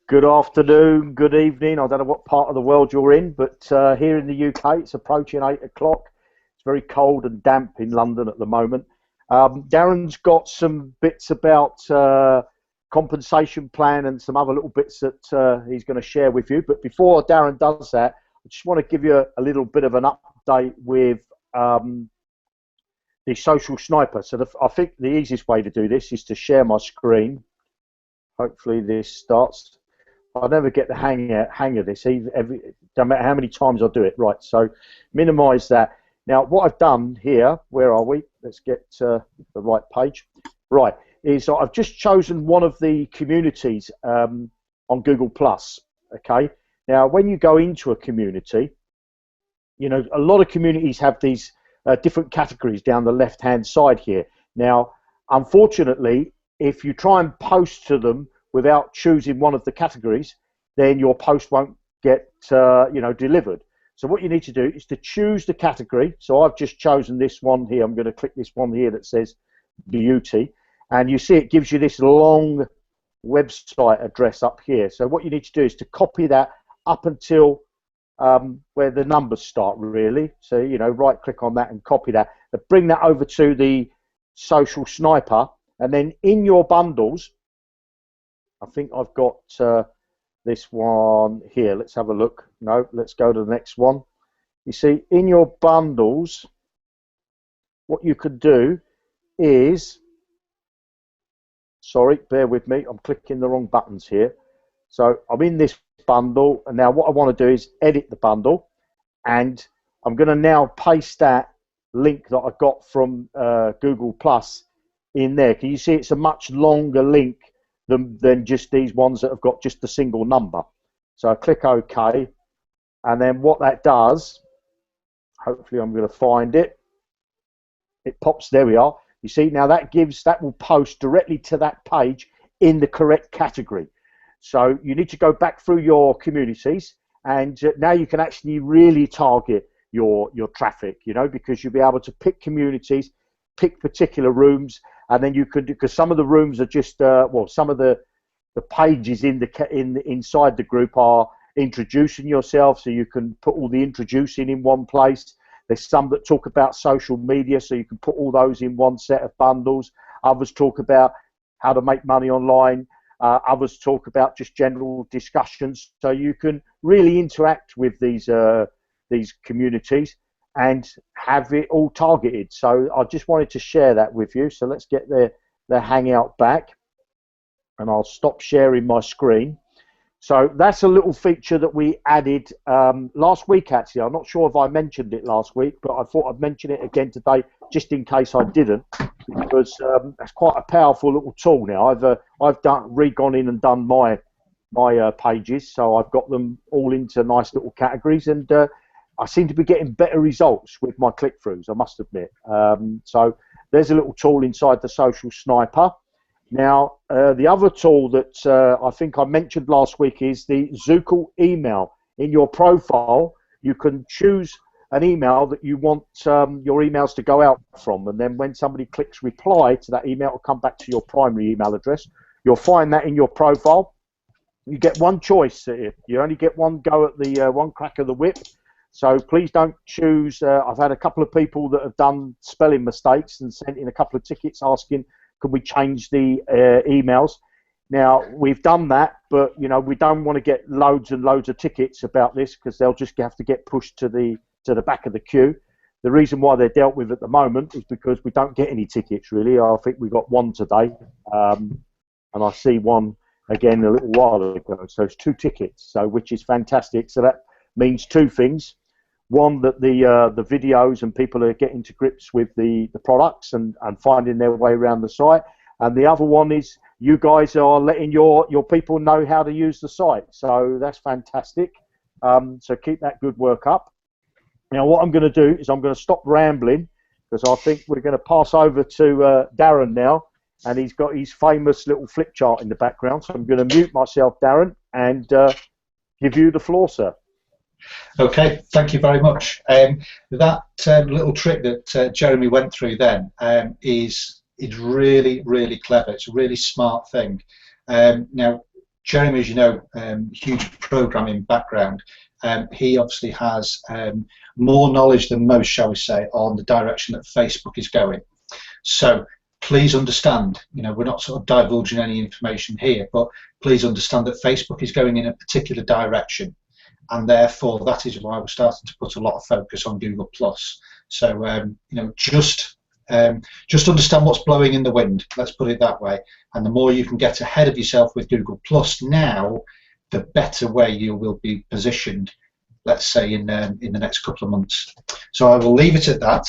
Good afternoon, good evening. I don't know what part of the world you're in, but here in the UK, it's approaching 8 o'clock. It's very cold and damp in London at the moment. Darren's got some bits about compensation plan and some other little bits that he's going to share with you. But before Darren does that, I just want to give you a little bit of an update with the social sniper. So I think the easiest way to do this is to share my screen. Hopefully this starts. I never get the hang of this, no matter how many times I do it. Right, so minimize that. Now, what I've done here, where are we? Let's get the right page. Right, is I've just chosen one of the communities on Google+. Okay, now when you go into a community, you know, a lot of communities have these different categories down the left-hand side here. Now, unfortunately, if you try and post to them without choosing one of the categories, then your post won't get delivered. So what you need to do is to choose the category. So I've just chosen this one here. I'm going to click this one here that says beauty, and you see it gives you this long website address up here. So what you need to do is to copy that up until where the numbers start, really. So, you know, right click on that and copy that, but bring that over to the social sniper, and then in your bundles, I think I've got this one here. Let's have a look. No, let's go to the next one. You see, in your bundles, what you could do is, sorry, bear with me, I'm clicking the wrong buttons here. So I'm in this bundle, and now what I want to do is edit the bundle, and I'm going to now paste that link that I got from Google Plus in there. Can you see it's a much longer link than just these ones that have got just a single number? So I click OK, and then what that does, hopefully I'm going to find it. It pops, there we are. You see, now that will post directly to that page in the correct category. So you need to go back through your communities, and now you can actually really target your traffic, you know, because you'll be able to pick communities, pick particular rooms, and then you could, because some of the rooms are just some of the pages inside the group are introducing yourself, so you can put all the introducing in one place. There's some that talk about social media, so you can put all those in one set of bundles. Others talk about how to make money online. Others talk about just general discussions, so you can really interact with these communities and have it all targeted. So I just wanted to share that with you. So let's get the Hangout back, and I'll stop sharing my screen. So that's a little feature that we added last week, actually. I'm not sure if I mentioned it last week, but I thought I'd mention it again today, just in case I didn't, because that's quite a powerful little tool now. I've gone in and done my pages, so I've got them all into nice little categories, and I seem to be getting better results with my click-throughs, I must admit. So there's a little tool inside the social sniper. Now, the other tool that I think I mentioned last week is the Zukul email. In your profile, you can choose an email that you want your emails to go out from, and then when somebody clicks reply to that email, it will come back to your primary email address. You'll find that in your profile. You get one choice here. You only get one go at the one crack of the whip. So please don't choose. I've had a couple of people that have done spelling mistakes and sent in a couple of tickets asking, can we change the emails? Now, we've done that, but you know, we don't want to get loads and loads of tickets about this, because they'll just have to get pushed to the back of the queue. The reason why they're dealt with at the moment is because we don't get any tickets, really. I think we got one today, and I see one again a little while ago. So it's 2 tickets, so which is fantastic. So that means 2 things. One, that the videos and people are getting to grips with the products and finding their way around the site. And the other one is you guys are letting your people know how to use the site. So that's fantastic. So keep that good work up. Now what I'm going to do is I'm going to stop rambling, because I think we're going to pass over to Darren now, and he's got his famous little flip chart in the background. So I'm going to mute myself, Darren, and give you the floor, sir. Okay, thank you very much. That little trick that Jeremy went through then is really, really clever. It's a really smart thing. Now, Jeremy, as you know, huge programming background. He obviously has more knowledge than most, shall we say, on the direction that Facebook is going. So please understand, you know, we're not sort of divulging any information here, but please understand that Facebook is going in a particular direction, and therefore that is why we're starting to put a lot of focus on Google+. So you know, just understand what's blowing in the wind, let's put it that way, and the more you can get ahead of yourself with Google+ now, the better way you will be positioned, let's say in the next couple of months. So I will leave it at that.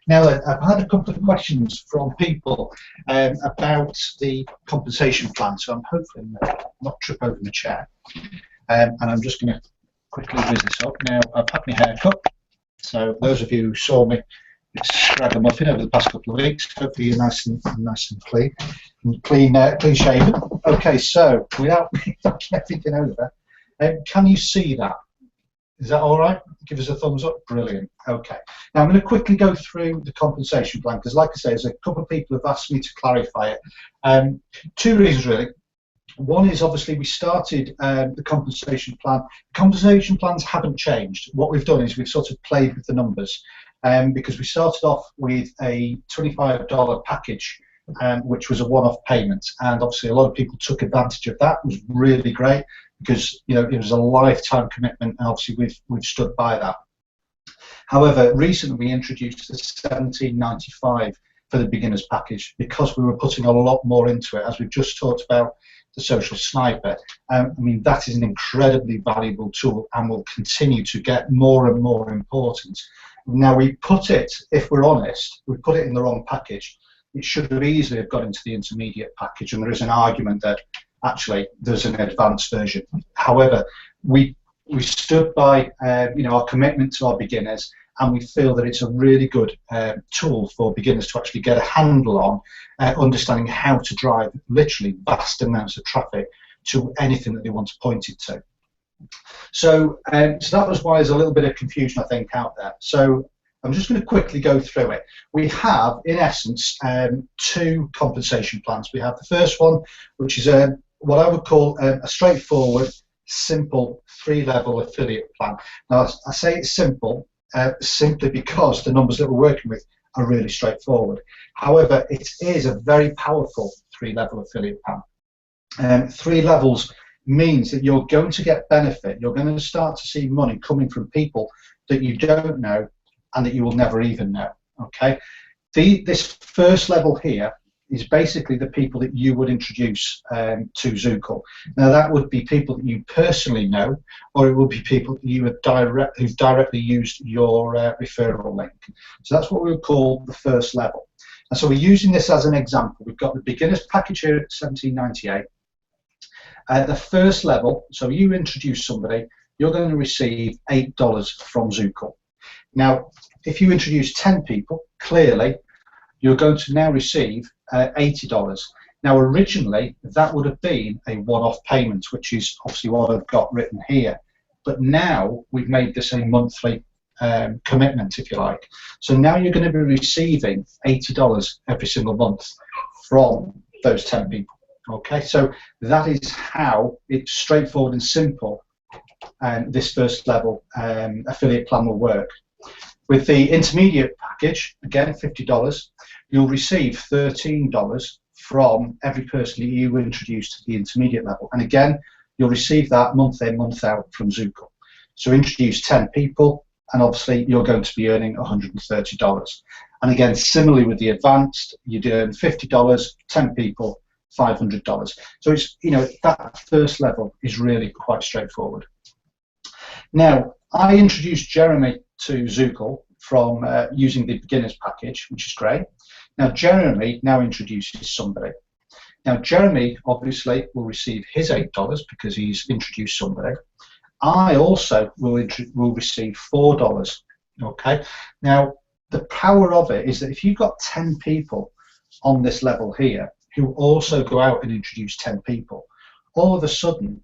Now, I've had a couple of questions from people about the compensation plan, so I'm hopefully not trip over the chair. And I'm just going to quickly whiz this up. Now, I've had my hair cut, so those of you who saw me, it's ragamuffin over the past couple of weeks. Hopefully you're nice and clean, clean shaven. Okay, so without everything over, can you see that? Is that all right? Give us a thumbs up. Brilliant. Okay. Now I'm going to quickly go through the compensation plan because, like I say, there's a couple of people have asked me to clarify it. Two reasons really. One is obviously we started the compensation plan. Compensation plans haven't changed. What we've done is we've sort of played with the numbers because we started off with a $25 package, which was a one-off payment, and obviously a lot of people took advantage of that. It was really great because, you know, it was a lifetime commitment, and obviously we've stood by that. However, recently we introduced the $17.95 for the beginners package because we were putting a lot more into it, as we've just talked about the social sniper. I mean, that is an incredibly valuable tool and will continue to get more and more important. Now, we put it, if we're honest, we put it in the wrong package. It should have easily have got into the intermediate package, and there is an argument that actually there's an advanced version. However, we stood by you know, our commitment to our beginners, and we feel that it's a really good tool for beginners to actually get a handle on understanding how to drive literally vast amounts of traffic to anything that they want to point it to. So, so that was why there's a little bit of confusion, I think, out there. So I'm just going to quickly go through it. We have, in essence, two compensation plans. We have the first one, which is what I would call a straightforward, simple, three-level affiliate plan. Now, I say it's simple simply because the numbers that we're working with are really straightforward. However, it is a very powerful three-level affiliate plan. Three levels means that you're going to get benefit. You're going to start to see money coming from people that you don't know and that you will never even know. Okay, this first level here is basically the people that you would introduce to Zukul. Now, that would be people that you personally know, or it would be people that you would who've directly used your referral link. So that's what we would call the first level. And so we're using this as an example. We've got the beginners package here at $17.98. The first level, so you introduce somebody, you're going to receive $8 from Zukul. Now, if you introduce 10 people, clearly, you're going to now receive $80. Now, originally, that would have been a one-off payment, which is obviously what I've got written here. But now we've made this a monthly commitment, if you like. So now you're going to be receiving $80 every single month from those 10 people. Okay, so that is how it's straightforward and simple. This first level affiliate plan will work. With the intermediate package, again $50, you'll receive $13 from every person that you introduce to the intermediate level. And again, you'll receive that month in, month out from Zukul. So introduce 10 people, and obviously you're going to be earning $130. And again, similarly with the advanced, you'd earn $50, 10 people, $500. So it's, you know, that first level is really quite straightforward. Now, I introduced Jeremy to Zukul from using the beginners package, which is great. Now, Jeremy now introduces somebody. Now, Jeremy obviously will receive his $8 because he's introduced somebody. I also will receive $4. Okay. Now, the power of it is that if you've got 10 people on this level here who also go out and introduce 10 people, all of a sudden,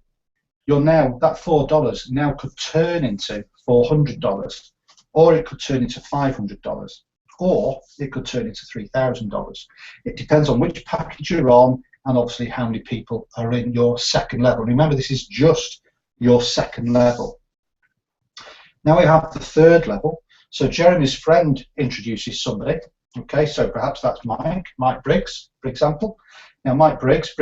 you're now, that $4 now could turn into $400, or it could turn into $500, or it could turn into $3,000. It depends on which package you're on and obviously how many people are in your second level. Remember, this is just your second level. Now we have the third level. So Jeremy's friend introduces somebody. Okay, so perhaps that's Mike Briggs, for example. Now Mike Briggs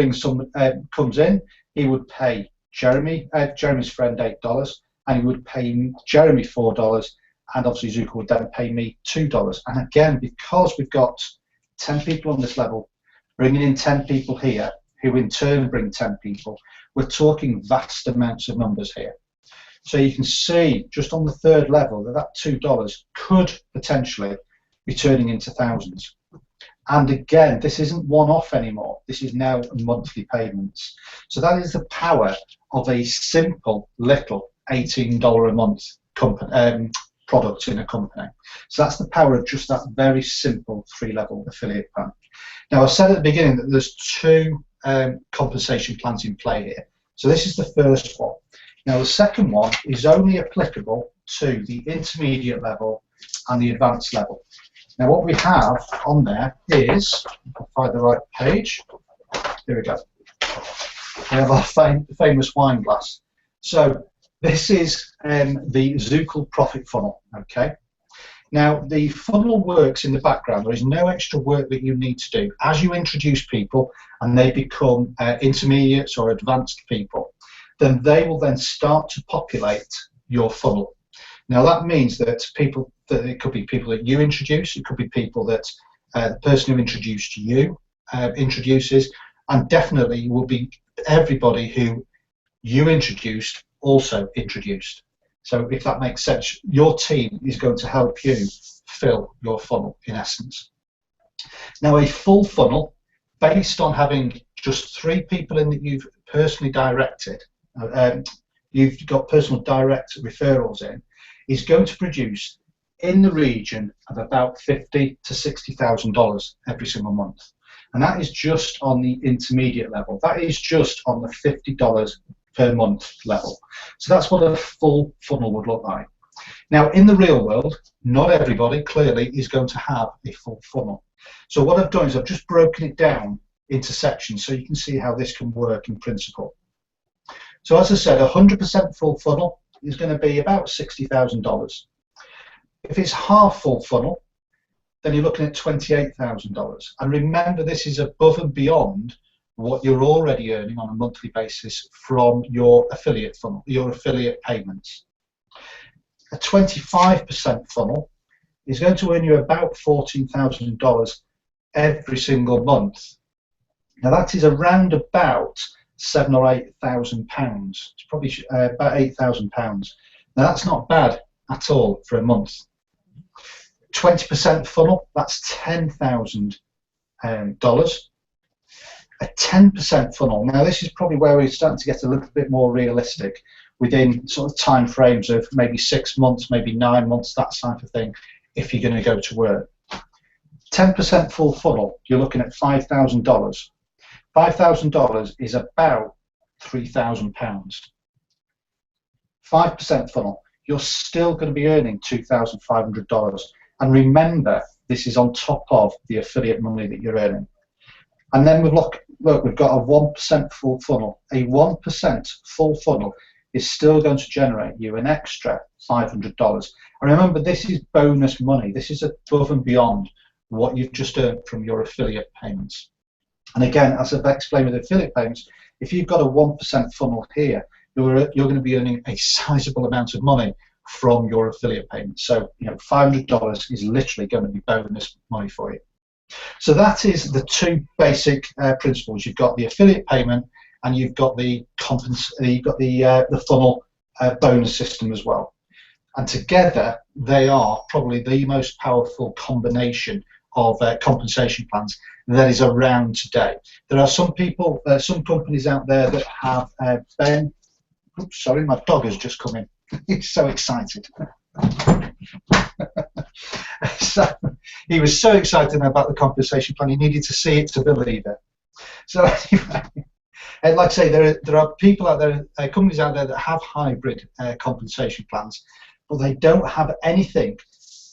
comes in. He would pay Jeremy's friend $8, and he would pay Jeremy $4, and obviously Zukul would then pay me $2. And again, because we've got 10 people on this level, bringing in 10 people here, who in turn bring 10 people, we're talking vast amounts of numbers here. So you can see just on the third level that $2 could potentially be turning into thousands. And again, this isn't one-off anymore. This is now monthly payments. So that is the power of a simple little $18 a month product in a company. So that's the power of just that very simple 3-level affiliate plan. Now, I said at the beginning that there's 2 compensation plans in play here. So this is the first one. Now, the second one is only applicable to the intermediate level and the advanced level. Now, what we have on there is, if I find the right page, here we go. We have our famous wine glass. So this is the Zukul profit funnel, okay? Now, the funnel works in the background. There is no extra work that you need to do. As you introduce people and they become intermediates or advanced people, then they will then start to populate your funnel. Now, that means that it could be people that you introduce, it could be people that the person who introduced you introduces, and definitely will be everybody who you introduced also introduced. So if that makes sense, your team is going to help you fill your funnel in essence. Now, a full funnel based on having just 3 people in that you've personally directed, you've got personal direct referrals in, is going to produce in the region of about $50,000 to $60,000 every single month. And that is just on the intermediate level. That is just on the $50 per month level. So that's what a full funnel would look like. Now, in the real world, not everybody clearly is going to have a full funnel. So what I've done is I've just broken it down into sections so you can see how this can work in principle. So as I said, 100% full funnel is going to be about $60,000. If it's half full funnel, then you're looking at $28,000. And remember, this is above and beyond what you're already earning on a monthly basis from your affiliate funnel, your affiliate payments. A 25% funnel is going to earn you about $14,000 every single month. Now that is around about £7,000 or £8,000. It's probably about £8,000. Now that's not bad at all for a month. 20% funnel, that's $10,000. A 10% funnel, now this is probably where we're starting to get a little bit more realistic within sort of time frames of maybe 6 months, maybe 9 months, that type of thing, if you're going to go to work. 10% full funnel, you're looking at $5,000. $5,000 is about £3,000. 5% funnel, you're still going to be earning $2,500. And remember, this is on top of the affiliate money that you're earning. And then we've look, we've got a 1% full funnel. A 1% full funnel is still going to generate you an extra $500. And remember, this is bonus money. This is above and beyond what you've just earned from your affiliate payments. And again, as I've explained with affiliate payments, if you've got a 1% funnel here, you're going to be earning a sizable amount of money from your affiliate payments. So, you know, $500 is literally going to be bonus money for you. So that is the 2 basic principles. You've got the affiliate payment, and you've got the funnel bonus system as well. And together, they are probably the most powerful combination of compensation plans that is around today. There are some people, some companies out there that have Ben. Oops, sorry, my dog has just come in. He's so excited. So he was so excited about the compensation plan, he needed to see it to believe it. So anyway, and like I say, there are people out there, companies out there that have hybrid compensation plans, but they don't have anything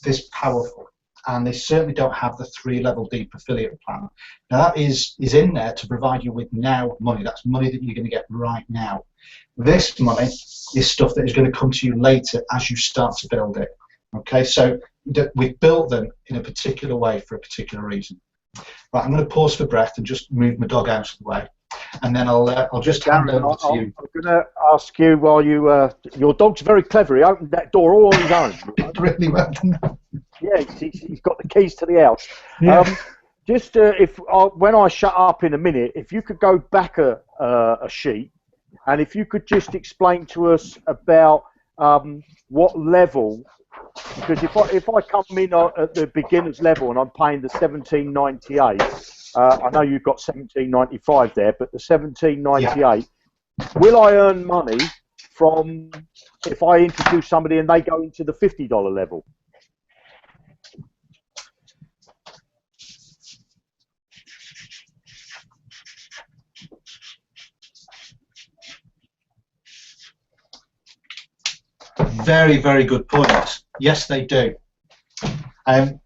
this powerful. and they certainly don't have the 3-level deep affiliate plan. Now that is in there to provide you with now money. That's money that you're going to get right now. This money is stuff that is going to come to you later as you start to build it. Okay, so we've built them in a particular way for a particular reason. Right, I'm going to pause for breath and just move my dog out of the way, and then I'll just hand over to you. I'm going to ask you while you your dog's very clever. He opened that door all on his own. Really well done. Yeah, he's got the keys to the house. Yeah. Just when I shut up in a minute, if you could go back a sheet, and if you could just explain to us about what level, because if I come in at the beginner's level and I'm paying the 17.98, I know you've got 17.95 there, but the 17.98, will I earn money from if I introduce somebody and they go into the $50 level? Very, very good point. Yes, they do. And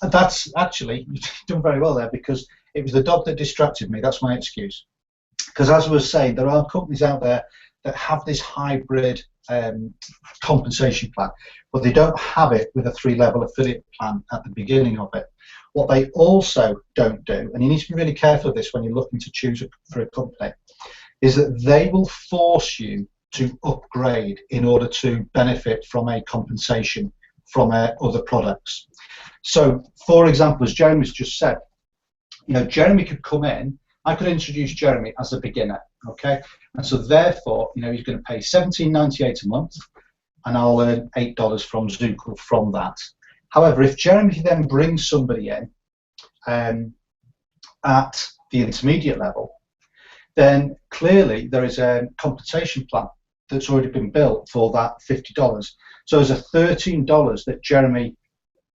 that's actually, you've done very well there, because it was the dog that distracted me. That's my excuse. Because as I was saying, there are companies out there that have this hybrid compensation plan, but they don't have it with a 3-level affiliate plan at the beginning of it. What they also don't do, and you need to be really careful of this when you're looking to choose for a company, is that they will force you to upgrade in order to benefit from a compensation from other products. So, for example, as Jeremy's just said, Jeremy could come in. I could introduce Jeremy as a beginner, okay? And so, therefore, he's going to pay $17.98 a month, and I'll earn $8 from Zukul from that. However, if Jeremy then brings somebody in at the intermediate level, then clearly there is a compensation plan that's already been built for that $50. So there's a $13 that Jeremy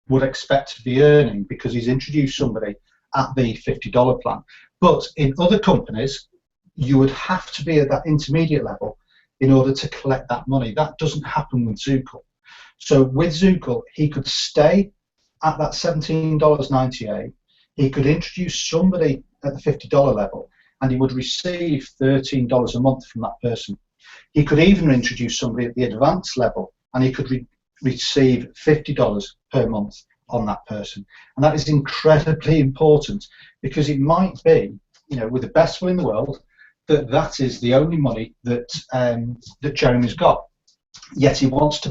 would expect to be earning because he's introduced somebody at the $50 plan. But in other companies, you would have to be at that intermediate level in order to collect that money. That doesn't happen with Zukul. So with Zukul, he could stay at that $17.98. He could introduce somebody at the $50 level, and he would receive $13 a month from that person. He could even introduce somebody at the advanced level, and he could receive $50 per month on that person. And that is incredibly important, because it might be, with the best will in the world, that is the only money that that Jeremy's got. Yet he wants to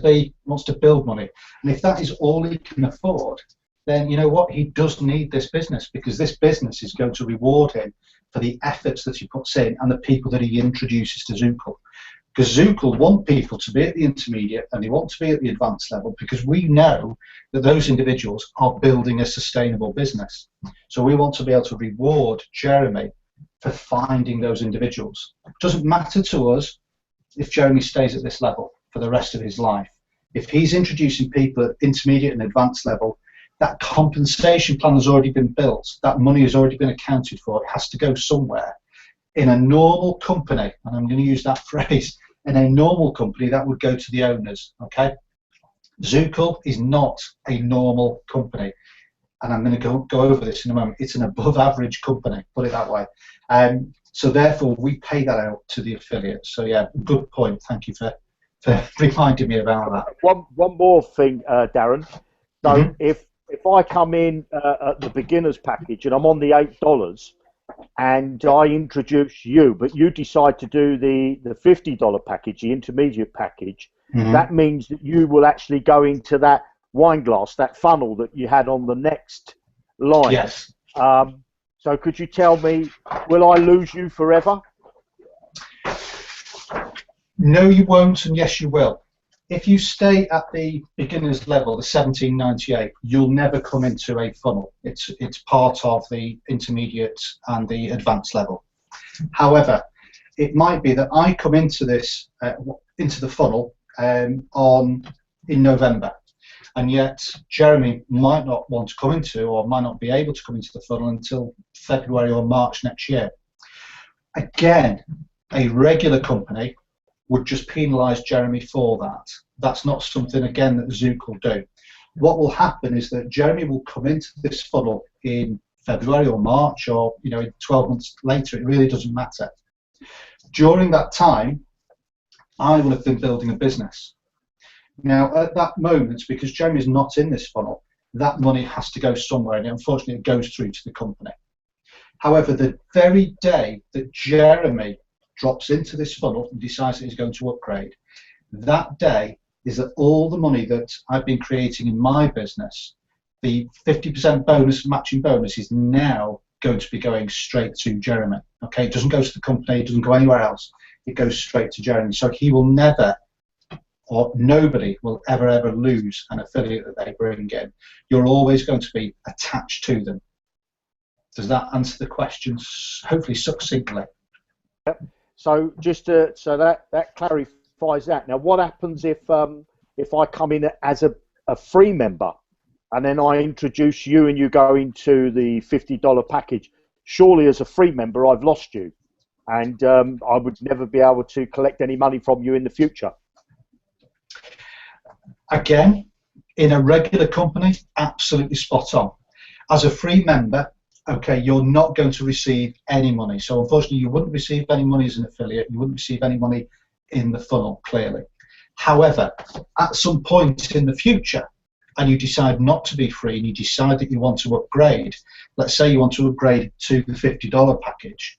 build money, and if that is all he can afford, then you know what, he does need this business, because this business is going to reward him for the efforts that he puts in and the people that he introduces to Zukul. Because Zukul want people to be at the intermediate and they want to be at the advanced level, because we know that those individuals are building a sustainable business. So we want to be able to reward Jeremy for finding those individuals. It doesn't matter to us if Jeremy stays at this level for the rest of his life. If he's introducing people at intermediate and advanced level, that compensation plan has already been built, that money has already been accounted for, it has to go somewhere. In a normal company, and I'm going to use that phrase, in a normal company, that would go to the owners, okay? Zukul is not a normal company, and I'm going to go over this in a moment. It's an above average company, put it that way. So therefore, we pay that out to the affiliates. So yeah, good point. Thank you for reminding me about that. One more thing, Darren. So if I come in at the beginner's package and I'm on the $8 and I introduce you, but you decide to do the $50 package, the intermediate package, that means that you will actually go into that wine glass, that funnel that you had on the next line. Yes. So could you tell me, will I lose you forever? No, you won't, and yes, you will. If you stay at the beginner's level, the 17.98, you'll never come into a funnel. It's part of the intermediate and the advanced level. However, it might be that I come into this into the funnel in November, and yet Jeremy might not want to come into, or might not be able to come into the funnel until February or March next year. Again, a regular company would just penalise Jeremy for that. That's not something, again, that Zukul do. What will happen is that Jeremy will come into this funnel in February or March, or 12 months later. It really doesn't matter. During that time, I will have been building a business. Now, at that moment, because Jeremy is not in this funnel, that money has to go somewhere, and unfortunately, it goes through to the company. However, the very day that Jeremy drops into this funnel and decides that he's going to upgrade, that day is that all the money that I've been creating in my business, the 50% bonus, matching bonus, is now going to be going straight to Jeremy. Okay, it doesn't go to the company, it doesn't go anywhere else. It goes straight to Jeremy. So he will never, or nobody will ever lose an affiliate that they bring in. You're always going to be attached to them. Does that answer the question hopefully succinctly? Yep. So just so that clarifies that. Now, what happens if I come in as a free member, and then I introduce you and you go into the $50 package? Surely, as a free member, I've lost you, and I would never be able to collect any money from you in the future. Again, in a regular company, absolutely spot on. As a free member, okay, you're not going to receive any money. So unfortunately, you wouldn't receive any money as an affiliate. You wouldn't receive any money in the funnel, clearly. However, at some point in the future, and you decide not to be free, and you decide that you want to upgrade, let's say you want to upgrade to the $50 package,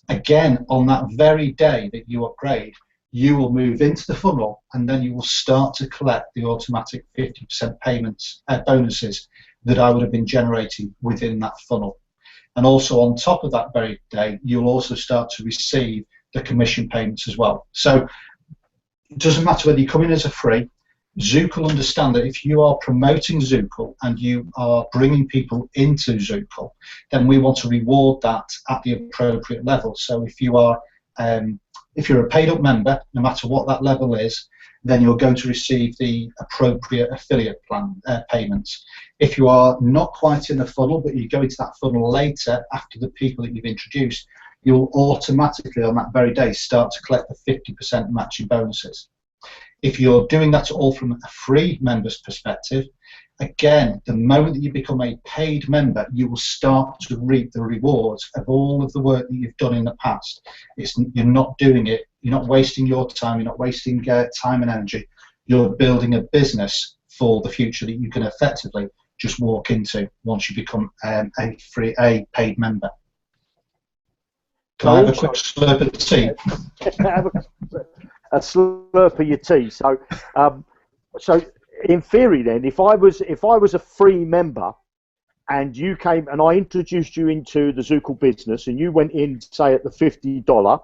again, on that very day that you upgrade, you will move into the funnel, and then you will start to collect the automatic 50% payments, bonuses that I would have been generating within that funnel. And also on top of that very day, you'll also start to receive the commission payments as well. So it doesn't matter whether you come in as a free. Zukul understand that if you are promoting Zukul and you are bringing people into Zukul, then we want to reward that at the appropriate level. So if you are if you're a paid up member, no matter what that level is, then you're going to receive the appropriate affiliate plan payments. If you are not quite in the funnel, but you go into that funnel later after the people that you've introduced, you'll automatically on that very day start to collect the 50% matching bonuses. If you're doing that all from a free member's perspective, again, the moment that you become a paid member, you will start to reap the rewards of all of the work that you've done in the past. You're not doing it, you're not wasting your time, you're not wasting time and energy. You're building a business for the future that you can effectively just walk into once you become a paid member. Can I have a quick slurp of tea? Have a slurp of your tea. So, so in theory, then, if I was a free member, and you came and I introduced you into the Zukul business, and you went in, say, at the $50,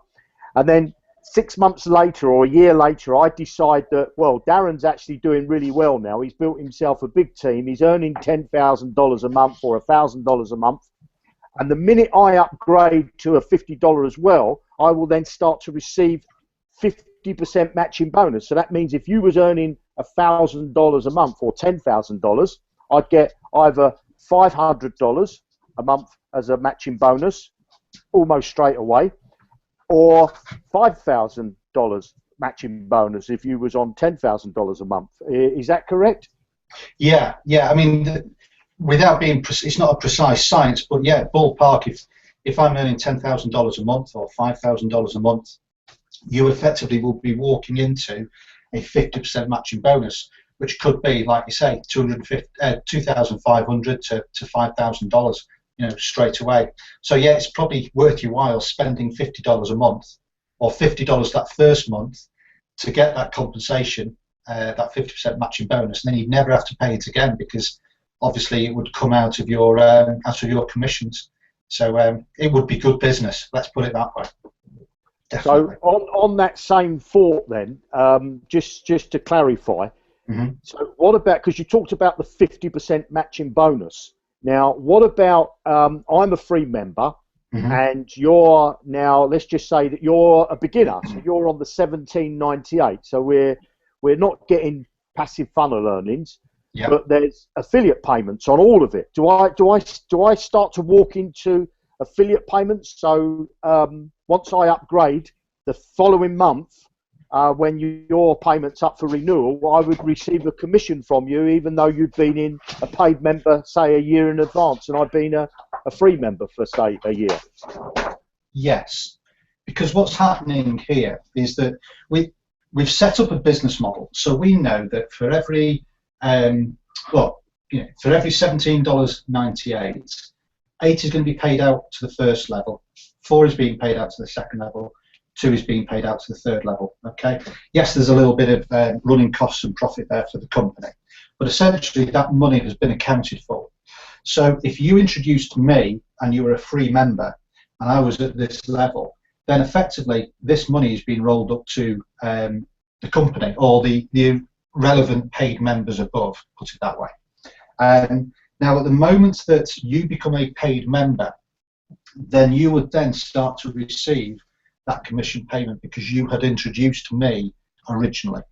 and then 6 months later or a year later, I decide that, well, Darren's actually doing really well now. He's built himself a big team. He's earning $10,000 a month or $1,000 a month. And the minute I upgrade to a $50 as well, I will then start to receive 50% matching bonus. So that means if you was earning $1,000 a month or $10,000, I'd get either $500 a month as a matching bonus, almost straight away, or $5,000 matching bonus if you was on $10,000 a month. Is that correct? Yeah. I mean, without being, it's not a precise science, but yeah, ballpark. If I'm earning $10,000 a month or $5,000 a month, you effectively will be walking into a 50% matching bonus, which could be, like you say, $2,500 to $5,000, straight away. So yeah, it's probably worth your while spending $50 a month or $50 that first month to get that compensation, that 50% matching bonus, and then you'd never have to pay it again because obviously it would come out of your commissions. So it would be good business. Let's put it that way. Definitely. So on that same thought then, just to clarify, so what about, because you talked about the 50% matching bonus. Now, what about, I'm a free member, and you're now, let's just say that you're a beginner, so you're on the 1798, so we're not getting passive funnel earnings, but there's affiliate payments on all of it. Do I start to walk into affiliate payments? So once I upgrade, the following month when your payment's up for renewal, I would receive a commission from you, even though you'd been in a paid member, say, a year in advance, and I've been a free member for, say, a year. Yes, because what's happening here is that we've set up a business model, so we know that for every for every $17.98, 8 is going to be paid out to the first level, 4 is being paid out to the second level, 2 is being paid out to the third level. Okay. Yes, there's a little bit of running costs and profit there for the company, but essentially that money has been accounted for. So if you introduced me and you were a free member and I was at this level, then effectively this money is being rolled up to the company or the relevant paid members above, put it that way. Now at the moment that you become a paid member, then you would then start to receive that commission payment because you had introduced me originally.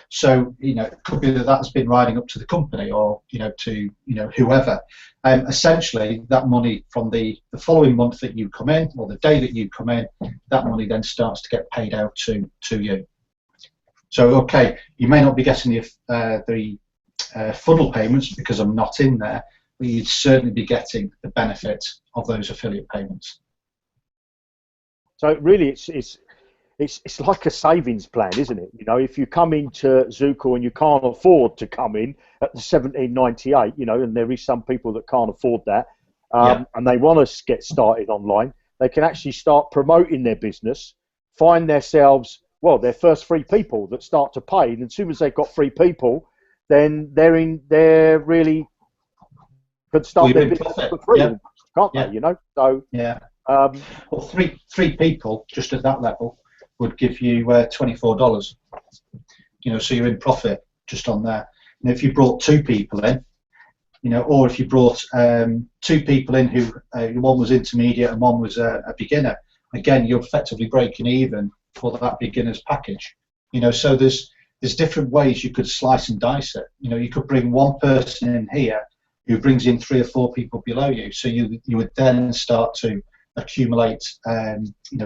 So it could be that that's been riding up to the company or to whoever. Essentially, that money from the following month that you come in or the day that you come in, that money then starts to get paid out to you. So okay, you may not be getting the funnel payments because I'm not in there, but you'd certainly be getting the benefit of those affiliate payments. So really, it's like a savings plan, isn't it? If you come into Zukul and you can't afford to come in at the $17.98, and there is some people that can't afford that, and they want to get started online, they can actually start promoting their business, find themselves, their first 3 people that start to pay, and as soon as they've got 3 people, then they're really could start their business for free, can't they? So well, three people just at that level would give you $24. So you're in profit just on there. And if you brought 2 people in, or if you brought 2 people in who one was intermediate and one was a beginner, again you're effectively breaking even for that beginner's package. So there's different ways you could slice and dice it. You could bring 1 person in here who brings in 3 or 4 people below you. So you would then start to accumulate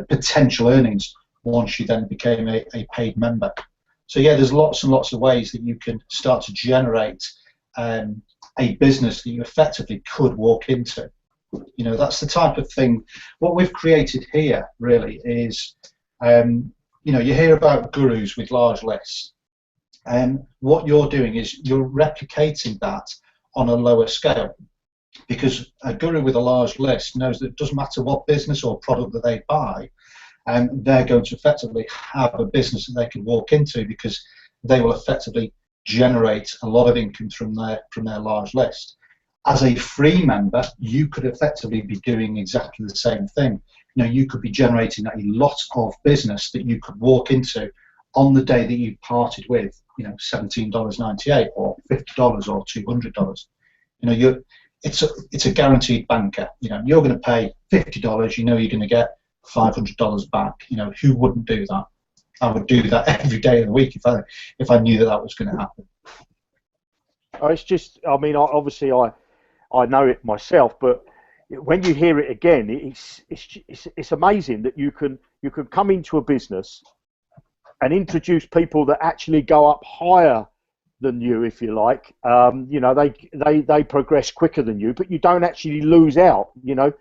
potential earnings once you then became a paid member. So yeah, there's lots and lots of ways that you can start to generate a business that you effectively could walk into. That's the type of thing. What we've created here really is, you hear about gurus with large lists, and what you're doing is you're replicating that on a lower scale, because a guru with a large list knows that it doesn't matter what business or product that they buy, and they're going to effectively have a business that they can walk into because they will effectively generate a lot of income from their large list. As a free member, you could effectively be doing exactly the same thing. You could be generating a lot of business that you could walk into on the day that you parted with, $17.98 or $50 or $200. It's a guaranteed banker. You're going to pay $50. You're going to get $500 back. Who wouldn't do that? I would do that every day of the week if I knew that was going to happen. It's just, obviously I know it myself, but when you hear it again, it's amazing that you can come into a business and introduce people that actually go up higher than you, if you like. They progress quicker than you, but you don't actually lose out. Now,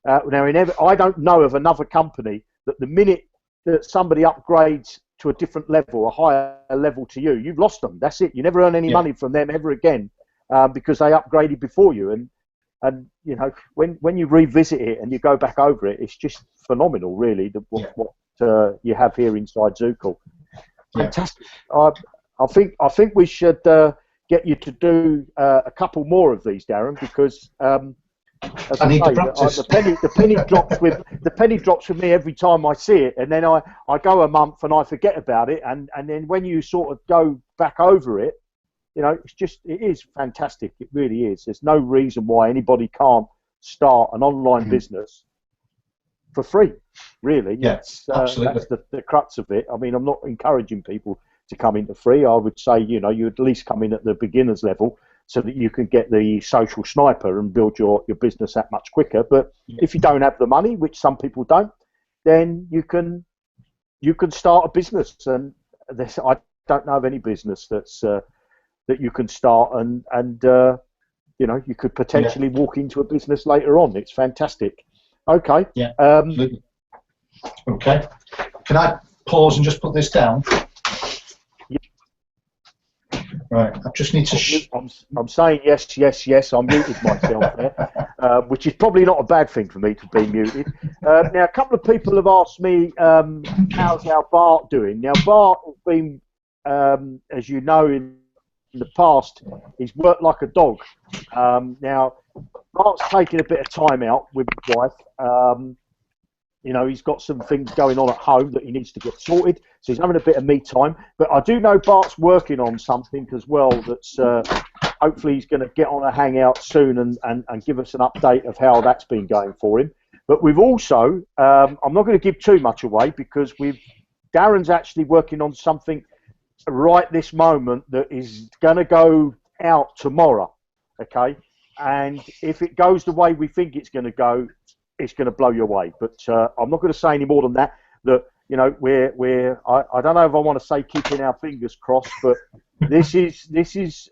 I don't know of another company that the minute that somebody upgrades to a different level, a higher level to you, you've lost them. That's it. You never earn any money from them ever again because they upgraded before you. And when you revisit it and you go back over it, it's just phenomenal, really, what you have here inside Zukul. Fantastic. I think we should get you to do a couple more of these, Darren, because as I need to say, practice. the penny drops with me every time I see it, and then I go a month and I forget about it, and then when you sort of go back over it, it is fantastic. It really is. There's no reason why anybody can't start an online business for free, really. Yes, absolutely. That's the crux of it. I'm not encouraging people to come into free. I would say, you at least come in at the beginner's level so that you can get the social sniper and build your business that much quicker. But if you don't have the money, which some people don't, then you can start a business. And I don't know of any business that's that you can start and you know, you could potentially walk into a business later on. It's fantastic. Okay. Yeah. Absolutely. Okay. Can I pause and just put this down? Right, I just need to. I'm saying yes, yes, yes. I muted myself there, which is probably not a bad thing for me to be muted. Now, a couple of people have asked me, how's our Bart doing? Now, Bart has been, as you know, in the past, he's worked like a dog. Now, Bart's taking a bit of time out with his wife. You know, he's got some things going on at home that he needs to get sorted, so he's having a bit of me time. But I do know Bart's working on something as well that's hopefully he's going to get on a Hangout soon and give us an update of how that's been going for him. But we've also, I'm not going to give too much away because Darren's actually working on something right this moment that is going to go out tomorrow, okay? And if it goes the way we think it's going to go, it's going to blow you away. But I'm not going to say any more than that. That, you know, I don't know if I want to say keeping our fingers crossed, but this is it's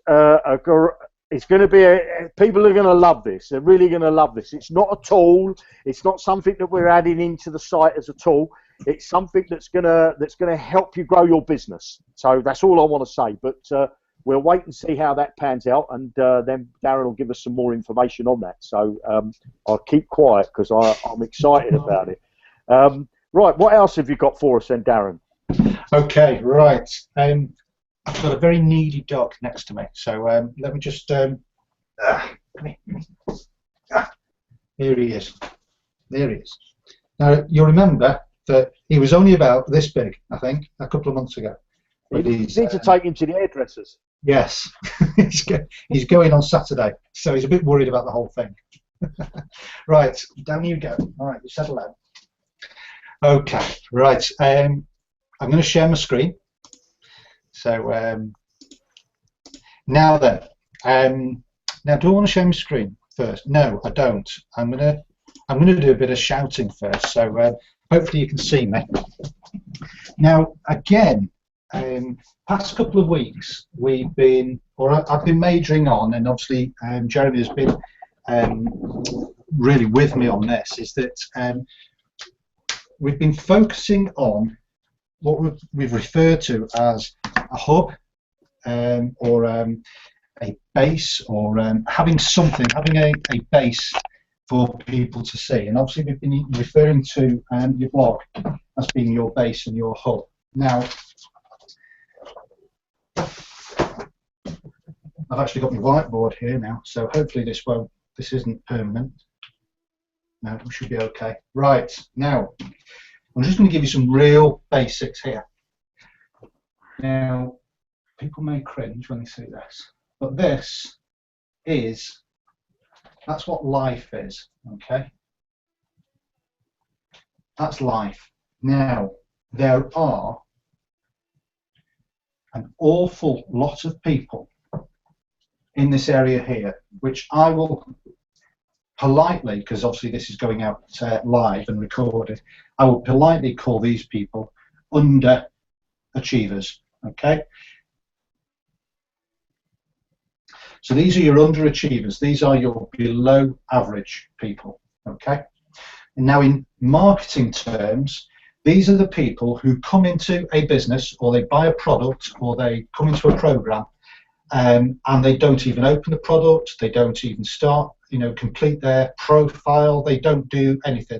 going to be people are going to love this. They're really going to love this. It's not a tool. It's not something that we're adding into the site as a tool. It's something that's going to help you grow your business. So that's all I want to say. But we'll wait and see how that pans out, and then Darren will give us some more information on that. So I'll keep quiet because I'm excited about it. Right, what else have you got for us then, Darren? Okay, right. I've got a very needy dog next to me, so let me just... here he is. There he is. Now, you'll remember that he was only about this big, I think, a couple of months ago. You need to take him to the hairdressers. Yes, he's going on Saturday, so he's a bit worried about the whole thing. Right, down you go. All right, you settle down. Okay, right. I'm going to share my screen. So now then, now do I want to share my screen first? No, I don't. I'm going to do a bit of shouting first. So hopefully you can see me. Now again. Past couple of weeks I've been majoring on, and obviously Jeremy has been really with me on this, is that we've been focusing on what we've referred to as a hub or a base, or having a base for people to see, and obviously we've been referring to your blog as being your base and your hub. Now I've actually got my whiteboard here now, so hopefully this isn't permanent. No, we should be okay. Right, now I'm just going to give you some real basics here. Now, people may cringe when they see this, but that's what life is, okay? That's life. Now, there are an awful lot of people in this area here, which I will politely, because obviously this is going out live and recorded, I will politely call these people underachievers, okay? So these are your underachievers, these are your below average people, okay? And now in marketing terms, these are the people who come into a business, or they buy a product, or they come into a program, and they don't even open the product, they don't even start, complete their profile, they don't do anything,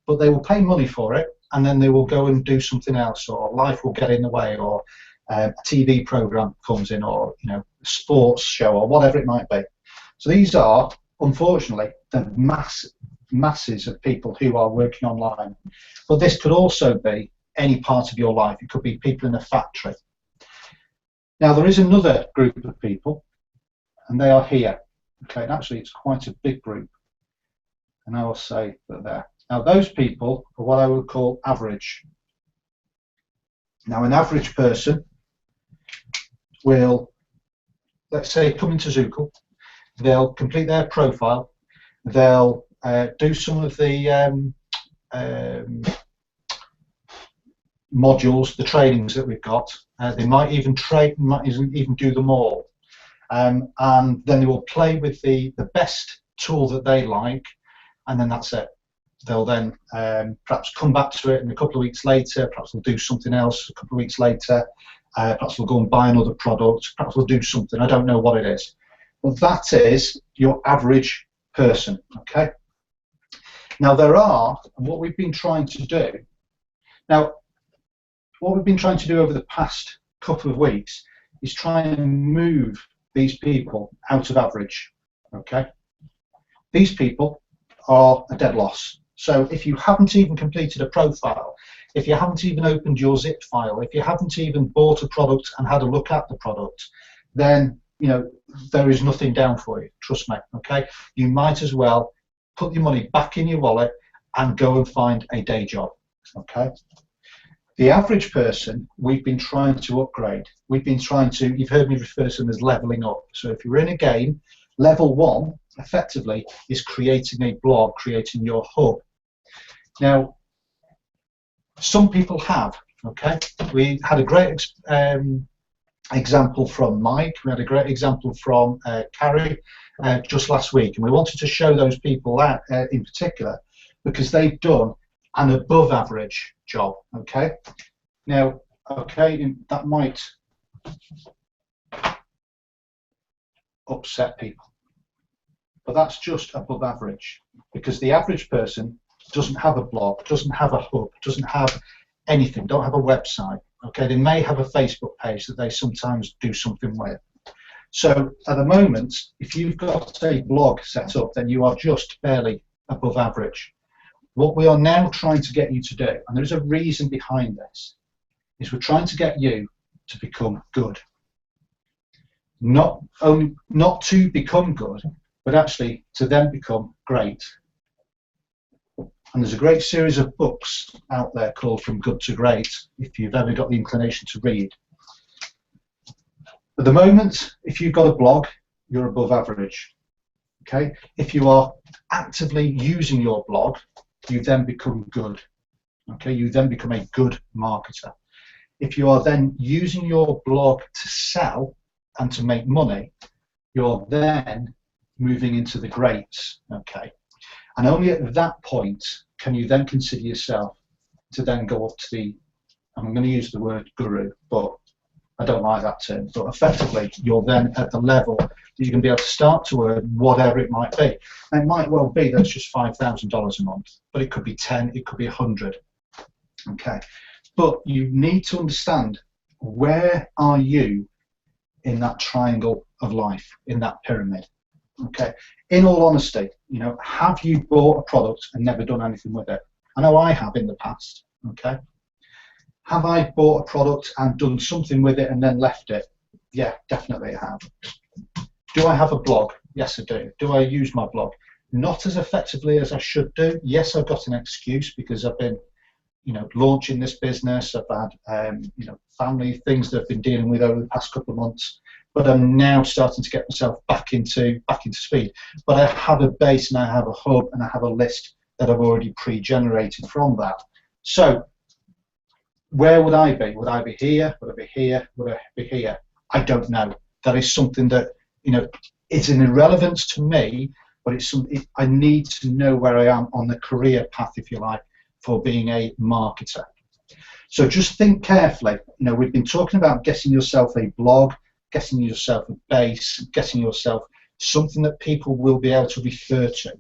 but they will pay money for it, and then they will go and do something else, or life will get in the way, or a TV program comes in, or a sports show, or whatever it might be. So these are, unfortunately, the masses of people who are working online. But this could also be any part of your life. It could be people in a factory. Now there is another group of people, and they are here. Okay, and actually it's quite a big group, and I will say that there. Now those people are what I would call average. Now an average person will, let's say, come into Zukul, they'll complete their profile, they'll do some of the modules, the trainings that we've got. They might even even do them all. And then they will play with the best tool that they like, and then that's it. They'll then perhaps come back to it in a couple of weeks later, perhaps they'll do something else a couple of weeks later, perhaps they'll go and buy another product, perhaps they'll do something, I don't know what it is. But that is your average person, okay? Now there are, and what we've been trying to do, over the past couple of weeks is try and move these people out of average, okay? These people are a dead loss. So if you haven't even completed a profile, if you haven't even opened your zip file, if you haven't even bought a product and had a look at the product, then there is nothing down for you, trust me, okay? You might as well put your money back in your wallet and go and find a day job, okay? The average person, we've been trying to upgrade. We've been trying to, you've heard me refer to them as leveling up. So if you're in a game, level 1 effectively is creating a blog, creating your hub. Now, some people have, okay? We had a great example from Mike, we had a great example from Carrie just last week, and we wanted to show those people that in particular because they've done an above average job, okay? Now, okay, that might upset people, but that's just above average because the average person doesn't have a blog, doesn't have a hub, doesn't have anything, don't have a website, okay? They may have a Facebook page that they sometimes do something with. So at the moment, if you've got a blog set up, then you are just barely above average. What we are now trying to get you to do, and there's a reason behind this, is we're trying to get you to become good. Not to become good, but actually to then become great. And there's a great series of books out there called From Good to Great, if you've ever got the inclination to read. At the moment, if you've got a blog, you're above average. Okay? If you are actively using your blog, you then become good. Okay? You then become a good marketer. If you are then using your blog to sell and to make money, you're then moving into the greats. Okay? And only at that point can you then consider yourself to then go up to the, I'm going to use the word guru, but I don't like that term, but effectively you're then at the level that you're going to be able to start to earn whatever it might be. And it might well be that's just $5,000 a month, but it could be 10, it could be 100. Okay, but you need to understand, where are you in that triangle of life, in that pyramid? Okay, in all honesty, have you bought a product and never done anything with it? I know I have in the past. Okay, have I bought a product and done something with it and then left it? Yeah, definitely I have. Do I have a blog? Yes, I do. Do I use my blog? Not as effectively as I should do. Yes, I've got an excuse because I've been, launching this business. I've had, family things that I've been dealing with over the past couple of months. But I'm now starting to get myself back into speed. But I have a base and I have a hub and I have a list that I've already pre-generated from that. So where would I be? Would I be here? Would I be here? Would I be here? I don't know. That is something that, it's an irrelevance to me, but it's something I need to know where I am on the career path, if you like, for being a marketer. So just think carefully. We've been talking about getting yourself a blog, getting yourself a base, getting yourself something that people will be able to refer to.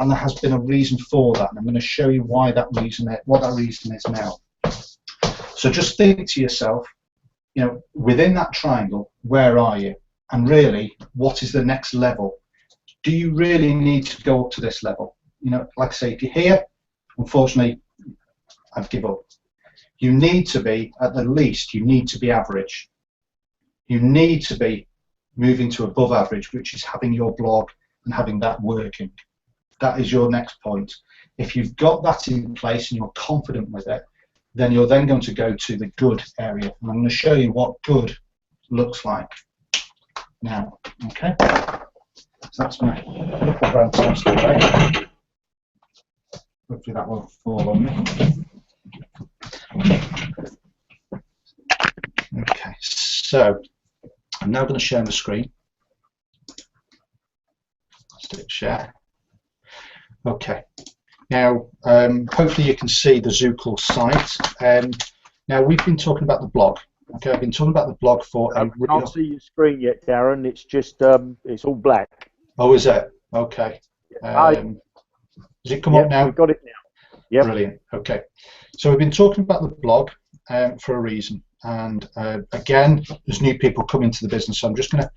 And there has been a reason for that, and I'm going to show you why that reason, what that reason is now. So just think to yourself, within that triangle, where are you? And really, what is the next level? Do you really need to go up to this level? Like I say, if you're here, unfortunately, I'd give up. You need to be, at the least, you need to be average. You need to be moving to above average, which is having your blog and having that working. That is your next point. If you've got that in place and you're confident with it, then you're then going to go to the good area. And I'm going to show you what good looks like now. Okay? So that's my little brown toast today. Hopefully that won't fall on me. So I'm now going to share my screen. Let's do share. Okay. Now, hopefully you can see the Zukul site. Now, we've been talking about the blog. Okay, I've been talking about the blog for I can't see your screen yet, Darren. It's just it's all black. Oh, is it? Okay. Does it come up now? We've got it now. Yep. Brilliant. Okay. So we've been talking about the blog for a reason. And again, there's new people coming to the business, so I'm just going to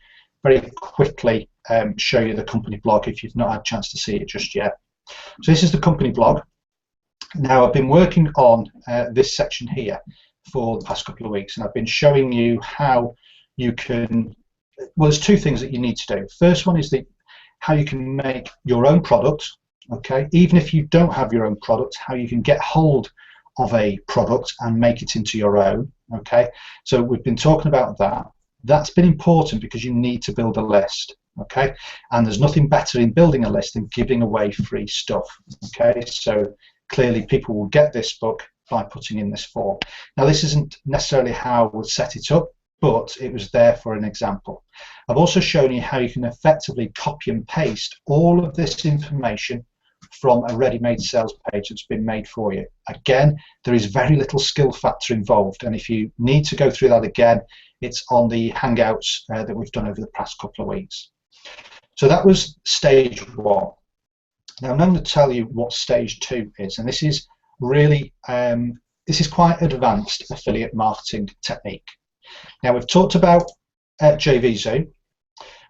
very quickly show you the company blog if you've not had a chance to see it just yet. So this is the company blog. Now, I've been working on this section here for the past couple of weeks, and I've been showing you how you can, well, there's two things that you need to do. First one is how you can make your own product, okay? Even if you don't have your own product, how you can get hold of a product and make it into your own, okay? So we've been talking about that. That's been important because you need to build a list, okay? And there's nothing better in building a list than giving away free stuff, okay? So clearly people will get this book by putting in this form. Now, this isn't necessarily how we'll set it up, but it was there for an example. I've also shown you how you can effectively copy and paste all of this information from a ready-made sales page that's been made for you. Again, there is very little skill factor involved, and if you need to go through that again, it's on the Hangouts that we've done over the past couple of weeks. So that was stage one. Now I'm going to tell you what stage two is, and this is really, this is quite advanced affiliate marketing technique. Now, we've talked about JVZoo.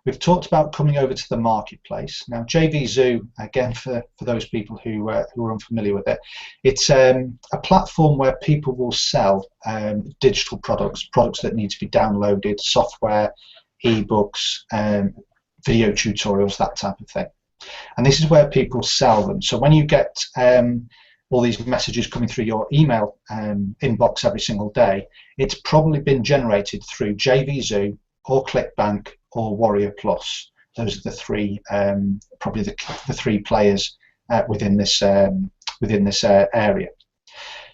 We've talked about coming over to the marketplace. Now, JVZoo, again, for those people who are unfamiliar with it, it's a platform where people will sell digital products that need to be downloaded, software, ebooks, video tutorials, that type of thing. And this is where people sell them. So when you get all these messages coming through your email inbox every single day, it's probably been generated through JVZoo or ClickBank or Warrior Plus. Those are the three, probably the three players within this area.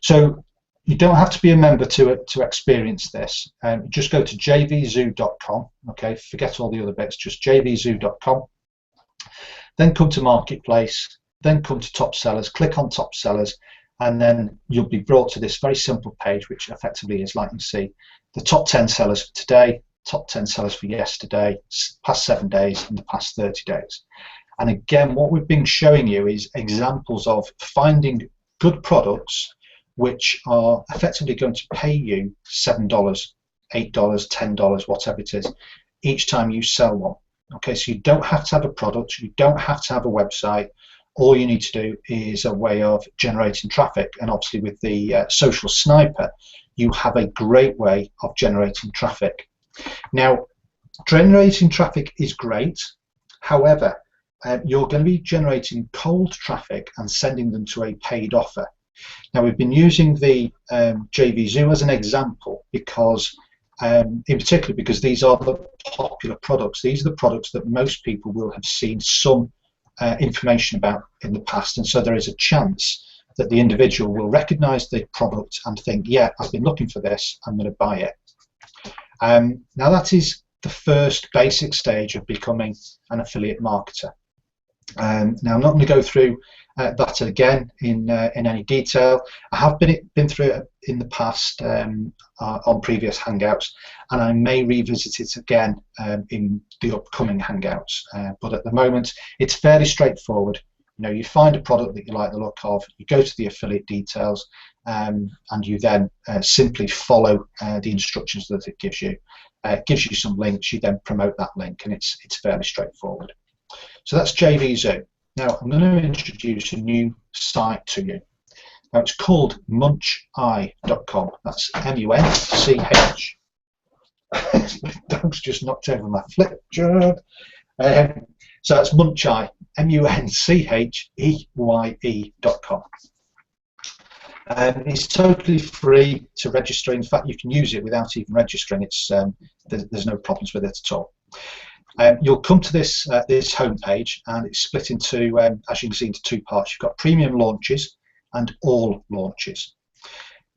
So you don't have to be a member to experience this. Just go to jvzoo.com. Okay, forget all the other bits. Just jvzoo.com. Then come to Marketplace. Then come to Top Sellers, click on Top Sellers, and then you'll be brought to this very simple page, which effectively is, like you see, the top 10 sellers for today, top 10 sellers for yesterday, past 7 days, and the past 30 days. And again, what we've been showing you is examples of finding good products which are effectively going to pay you $7, $8, $10, whatever it is, each time you sell one. Okay, so you don't have to have a product, you don't have to have a website. All you need to do is a way of generating traffic, and obviously with the social sniper you have a great way of generating traffic. Now, generating traffic is great, however you're going to be generating cold traffic and sending them to a paid offer. Now, we've been using the JVZoo as an example because in particular because these are the popular products. These are the products that most people will have seen some information about in the past, and so there is a chance that the individual will recognize the product and think, yeah, I've been looking for this, I'm going to buy it. Now, that is the first basic stage of becoming an affiliate marketer. Now, I'm not going to go through that again in any detail. I have been through it in the past on previous Hangouts, and I may revisit it again in the upcoming Hangouts. But at the moment, it's fairly straightforward. You know, you find a product that you like the look of, you go to the affiliate details, and you then simply follow the instructions that it gives you. It gives you some links, you then promote that link, and it's fairly straightforward. So that's JVZoo. Now, I'm going to introduce a new site to you. Now, it's called munchi.com. That's M-U-N-C-H. The dog's just knocked over my flip chart. So it's Munchi, M-U-N-C-H-E-Y-E.com. It's totally free to register. In fact, you can use it without even registering. It's there's no problems with it at all. You'll come to this this homepage, and it's split into, as you can see, into two parts. You've got premium launches and all launches.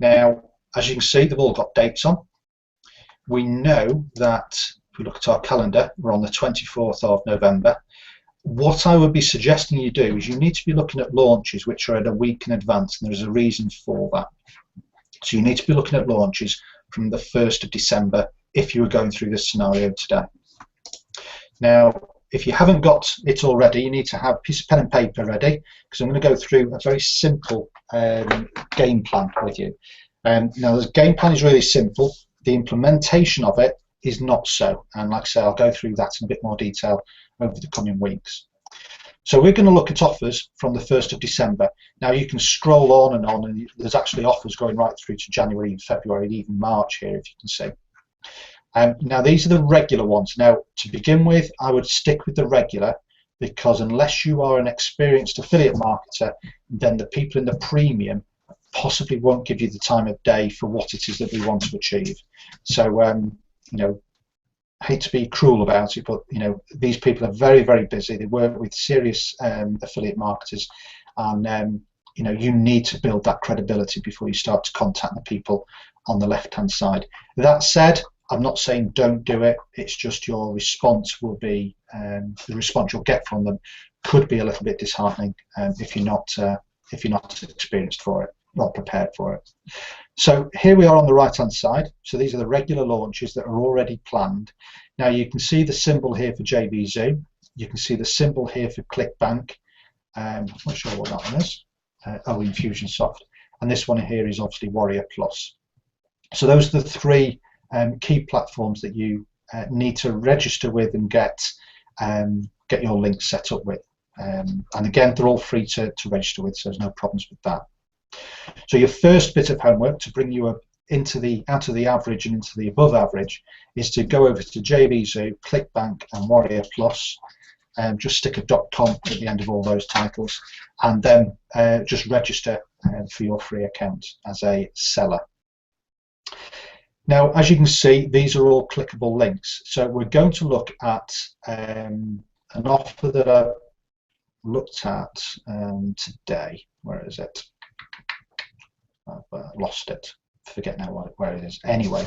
Now, as you can see, they've all got dates on. we know that if we look at our calendar, we're on the 24th of November. What I would be suggesting you do is you need to be looking at launches which are at a week in advance, and there's a reason for that. So you need to be looking at launches from the 1st of December if you were going through this scenario today. Now, if you haven't got it already, you need to have a piece of pen and paper ready, because I'm going to go through a very simple game plan with you. Now, the game plan is really simple. The implementation of it is not so. And like I say, I'll go through that in a bit more detail over the coming weeks. So we're going to look at offers from the 1st of December. Now, you can scroll on, and there's actually offers going right through to January and February and even March here, if you can see. Now, these are the regular ones. Now, to begin with, I would stick with the regular, because unless you are an experienced affiliate marketer, then the people in the premium possibly won't give you the time of day for what it is that we want to achieve. So, you know, I hate to be cruel about it, but you know, these people are very, very busy. They work with serious affiliate marketers, and you know, you need to build that credibility before you start to contact the people on the left-hand side. That said, I'm not saying don't do it. It's just your response will be, the response you'll get from them could be a little bit disheartening if you're not experienced for it, not prepared for it. So here we are on the right-hand side. So these are the regular launches that are already planned. Now you can see the symbol here for JVZoo. You can see the symbol here for ClickBank. I'm not sure what that one is. Infusionsoft. And this one here is obviously Warrior Plus. So those are the three key platforms that you need to register with and get your links set up with. And again, they're all free to register with, so there's no problems with that. So your first bit of homework to bring you up out of the average and into the above average is to go over to JVZoo, ClickBank and Warrior Plus, just stick a .com at the end of all those titles, and then just register for your free account as a seller. Now, as you can see, these are all clickable links. So we're going to look at an offer that I looked at today. Where is it? I've lost it. Forget now where it is. Anyway,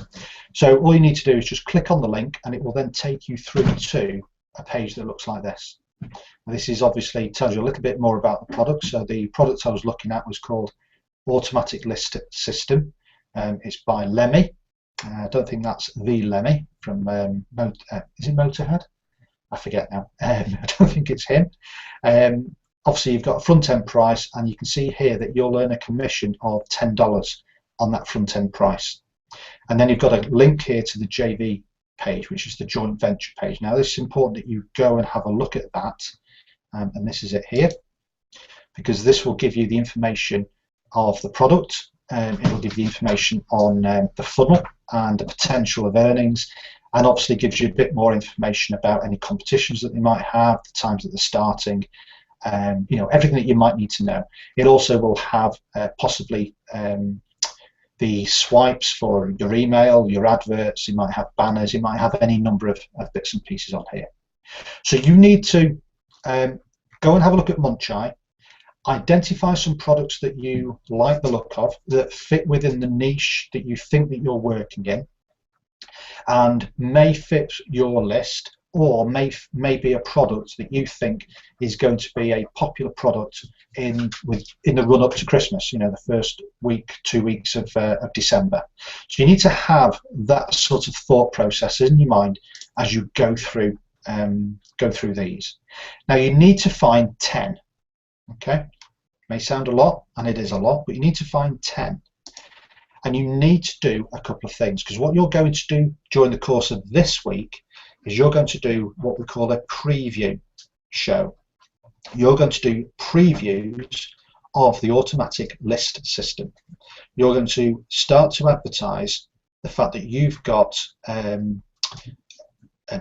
so all you need to do is just click on the link, and it will then take you through to a page that looks like this. Now, this is obviously tells you a little bit more about the product. So the product I was looking at was called Automatic List System. It's by Lemmy. I don't think that's the Lemmy from is it Motorhead? I forget now. I don't think it's him. Obviously, you've got a front-end price, and you can see here that you'll earn a commission of $10 on that front-end price. And then you've got a link here to the JV page, which is the joint venture page. Now, this is important that you go and have a look at that, and this is it here, because this will give you the information of the product. It will give you information on the funnel and the potential of earnings, and obviously gives you a bit more information about any competitions that they might have, the times that they're starting, you know, everything that you might need to know. It also will have possibly the swipes for your email, your adverts. You might have banners. You might have any number of bits and pieces on here. So you need to go and have a look at Muncheye. Identify some products that you like the look of, that fit within the niche that you think that you're working in, and may fit your list, or may be a product that you think is going to be a popular product in the run up to Christmas. You know, the first week, 2 weeks of December. So you need to have that sort of thought process in your mind as you go through these. Now you need to find 10. Okay, may sound a lot, and it is a lot, but you need to find 10. And you need to do a couple of things, because what you're going to do during the course of this week is you're going to do what we call a preview show. You're going to do previews of the automatic list system. You're going to start to advertise the fact that you've got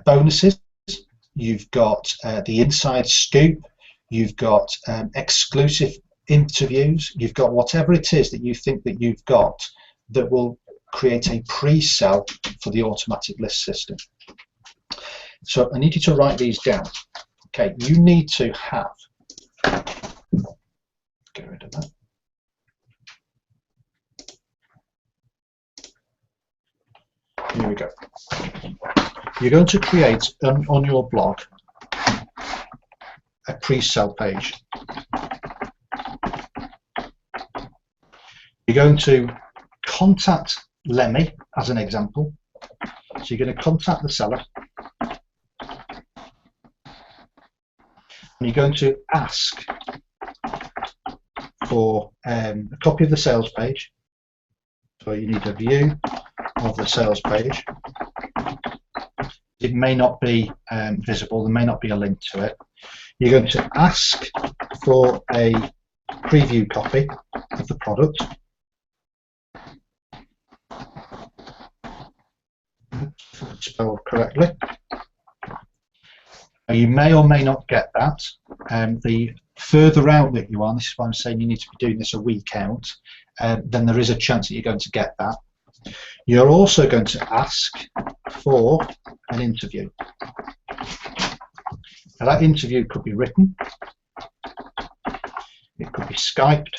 bonuses, you've got the inside scoop, you've got exclusive interviews, you've got whatever it is that you think that you've got that will create a pre-sell for the automatic list system. So I need you to write these down. Okay, you need to have, get rid of that. You here we go. You're going to create on your blog a pre-sell page. You're going to contact Lemmy as an example. So you're going to contact the seller. And you're going to ask for a copy of the sales page. So you need a view of the sales page. It may not be visible, there may not be a link to it. You're going to ask for a preview copy of the product. Spelled correctly. You may or may not get that. The further out that you are, and this is why I'm saying you need to be doing this a week out, then there is a chance that you're going to get that. You're also going to ask for an interview. Now that interview could be written, it could be Skyped,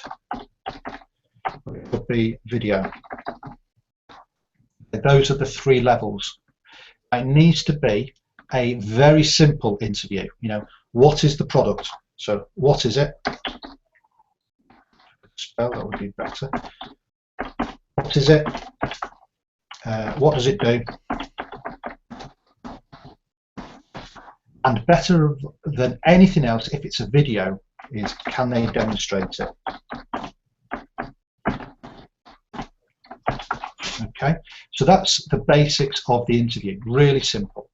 or it could be video. Those are the three levels. It needs to be a very simple interview. You know, what is the product? So, what is it? Spell, that would be better. What is it? What does it do? And better than anything else, if it's a video, is can they demonstrate it? Okay, so that's the basics of the interview, really simple.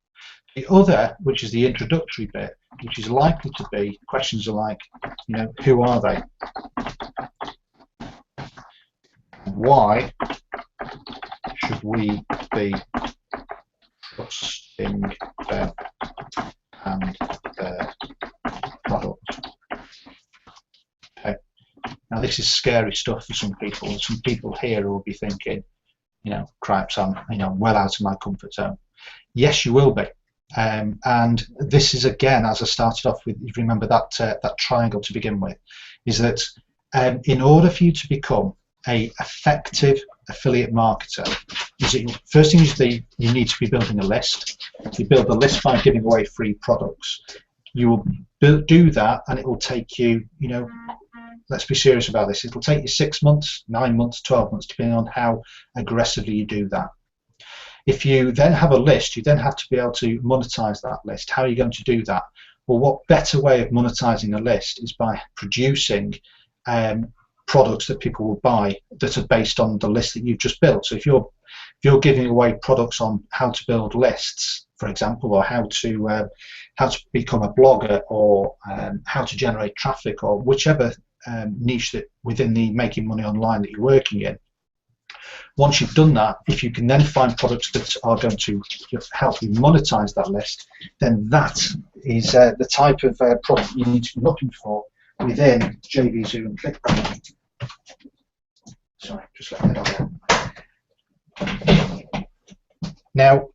The other, which is the introductory bit, which is likely to be questions are like, you know, who are they? Why should we be trusting them and their product? Okay, now this is scary stuff for some people. Some people here will be thinking, you know, cripes, I'm, you know, well out of my comfort zone. Yes, you will be. And this is, again, as I started off with, if you remember that that triangle to begin with, is that in order for you to become a effective affiliate marketer, is that first thing is you need to be building a list. You build a list by giving away free products. You will do that, and it will take you, you know, let's be serious about this. It'll take you 6 months, 9 months, 12 months, depending on how aggressively you do that. If you then have a list, you then have to be able to monetize that list. How are you going to do that? Well, what better way of monetizing a list is by producing products that people will buy that are based on the list that you've just built. So if you're giving away products on how to build lists, for example, or how to become a blogger, or how to generate traffic, or whichever niche that within the making money online that you're working in. Once you've done that, if you can then find products that are going to help you monetize that list, then that is the type of product you need to be looking for within JVZoo and ClickBank. Sorry, just let that out. Now,